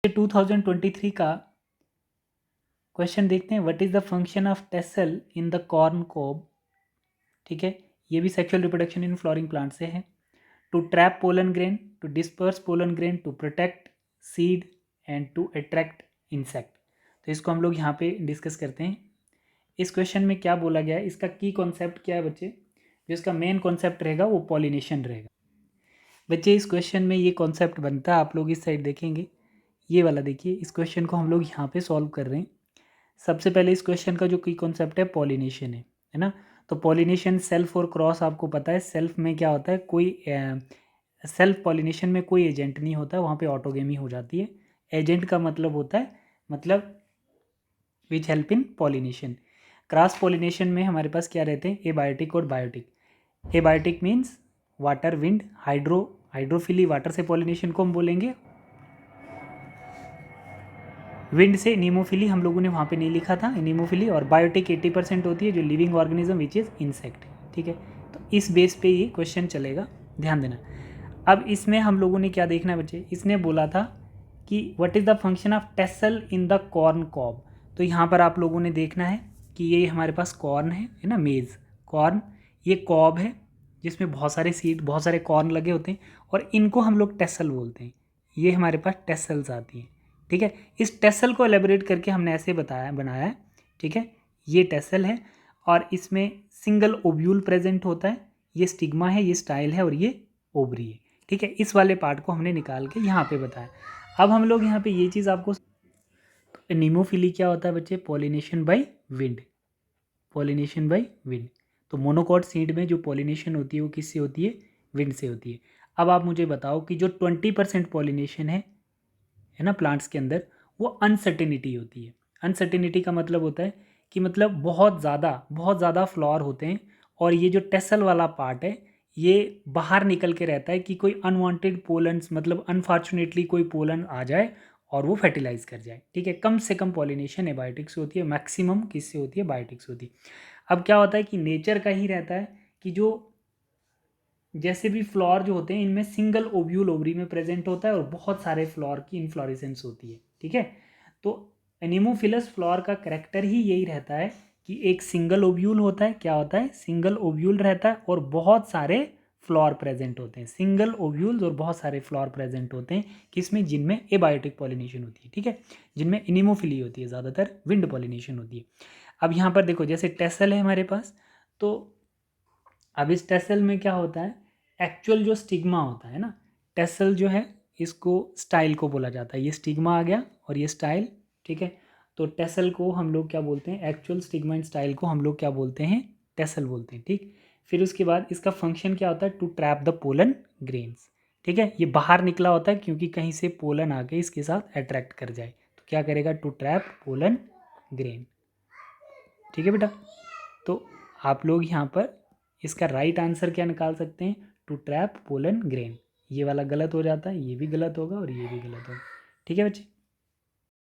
2023 का क्वेश्चन देखते हैं। What is the function of tassel in the corn cob. ठीक है, ये भी sexual reproduction in flowering plant से है। To trap pollen grain, to disperse pollen grain, to protect seed and to attract insect. तो इसको हम लोग यहाँ पे डिस्कस करते हैं। इस क्वेश्चन में क्या बोला गया है, इसका की कॉन्सेप्ट क्या है बच्चे, जो इसका मेन कॉन्सेप्ट रहेगा वो पॉलिनेशन रहेगा। बच्चे इस क्वेश्चन में ये कॉन्सेप्ट बनता है, आप लोग इस साइड देखेंगे, ये वाला देखिए। इस क्वेश्चन को हम लोग यहाँ पे सॉल्व कर रहे हैं। सबसे पहले इस क्वेश्चन का जो की कॉन्सेप्ट है पॉलिनेशन है ना। तो पॉलिनेशन सेल्फ और क्रॉस आपको पता है। सेल्फ में क्या होता है, कोई सेल्फ पॉलिनेशन में कोई एजेंट नहीं होता, वहाँ पे ऑटोगेमी हो जाती है। एजेंट का मतलब होता है मतलब which help in pollination. Cross pollination में हमारे पास क्या रहते हैं, एबायोटिक और biotic. Abiotic means water, wind, hydrophily water से पॉलिनेशन को हम बोलेंगे। विंड से नीमोफिली हम लोगों ने वहाँ पे नहीं लिखा था, नीमोफिली। और बायोटिक 80% होती है जो living organism which is insect. ठीक है, तो इस बेस पे ये क्वेश्चन चलेगा, ध्यान देना। अब इसमें हम लोगों ने क्या देखना है बच्चे, इसने बोला था कि what is the function of tassel in the corn cob. तो यहाँ पर आप लोगों ने देखना है कि ये हमारे पास कॉर्न है ना, मेज़ कॉर्न। ये कॉब है जिसमें बहुत सारे सीड, बहुत सारे कॉर्न लगे होते हैं, और इनको हम लोग टेसल बोलते हैं। ये हमारे पास टेसल्स आती हैं। ठीक है, इस टेसल को एलेबोरेट करके हमने ऐसे बनाया है। ठीक है, ये टेसल है और इसमें सिंगल ओव्यूल प्रेजेंट होता है। ये स्टिग्मा है, ये स्टाइल है और ये ओवरी है। ठीक है, इस वाले पार्ट को हमने निकाल के यहाँ पे बताया। अब हम लोग यहाँ पे ये चीज़ आपको, तो नीमोफिली क्या होता है बच्चे, pollination by wind. Pollination by wind. तो मोनोकॉट सीड में जो पॉलिनेशन होती है वो किससे होती है, विंड से होती है। अब आप मुझे बताओ कि जो 20% पॉलिनेशन है ना प्लांट्स के अंदर, वो अनसर्टेनिटी होती है। अनसर्टेनिटी का मतलब होता है कि मतलब बहुत ज़्यादा फ्लावर होते हैं, और ये जो टेसल वाला पार्ट है ये बाहर निकल के रहता है कि कोई अनवांटेड पोलन्स, मतलब अनफॉर्चुनेटली कोई पोलन आ जाए और वो फर्टिलाइज कर जाए। ठीक है, कम से कम पॉलिनेशन एबायोटिक से होती है, मैक्सिमम किससे होती है, बायोटिक से होती है। अब क्या होता है कि नेचर का ही रहता है कि जो जैसे भी फ्लावर जो होते हैं इनमें सिंगल ओव्यूल ओवरी में प्रेजेंट होता है और बहुत सारे फ्लावर की इन्फ्लोरेसेंस होती है। ठीक है, तो एनिमोफिलस फ्लावर का करेक्टर ही यही रहता है कि एक सिंगल ओव्यूल होता है। क्या होता है, सिंगल ओव्यूल रहता है और बहुत सारे फ्लावर प्रेजेंट होते हैं। सिंगल ओव्यूल्स और बहुत सारे फ्लावर प्रेजेंट होते हैं, किसमें, जिनमें एबायोटिक पॉलिनेशन होती है। ठीक है, जिनमें एनिमोफिली होती है, ज़्यादातर विंड पॉलिनेशन होती है। अब यहाँ पर देखो, जैसे टेसल है हमारे पास, तो अब इस टेसल में क्या होता है, एक्चुअल जो स्टिग्मा होता है ना, टेसल जो है इसको स्टाइल को बोला जाता है। ये स्टिग्मा आ गया और ये स्टाइल। ठीक है, तो टेसल को हम लोग क्या बोलते हैं, एक्चुअल स्टिग्मा एंड स्टाइल को हम लोग क्या बोलते हैं, टेसल बोलते हैं। ठीक, फिर उसके बाद इसका फंक्शन क्या होता है, to trap the pollen grains. ठीक है, ये बाहर निकला होता है क्योंकि कहीं से पोलन आके इसके साथ अट्रैक्ट कर जाए, तो क्या करेगा, टू ट्रैप पोलन ग्रेन। ठीक है बेटा, तो आप लोग यहाँ पर इसका राइट आंसर क्या निकाल सकते हैं, टू ट्रैप पोलन ग्रेन। ये वाला गलत हो जाता है, ये भी गलत होगा और ये भी गलत होगा। ठीक है बच्चे।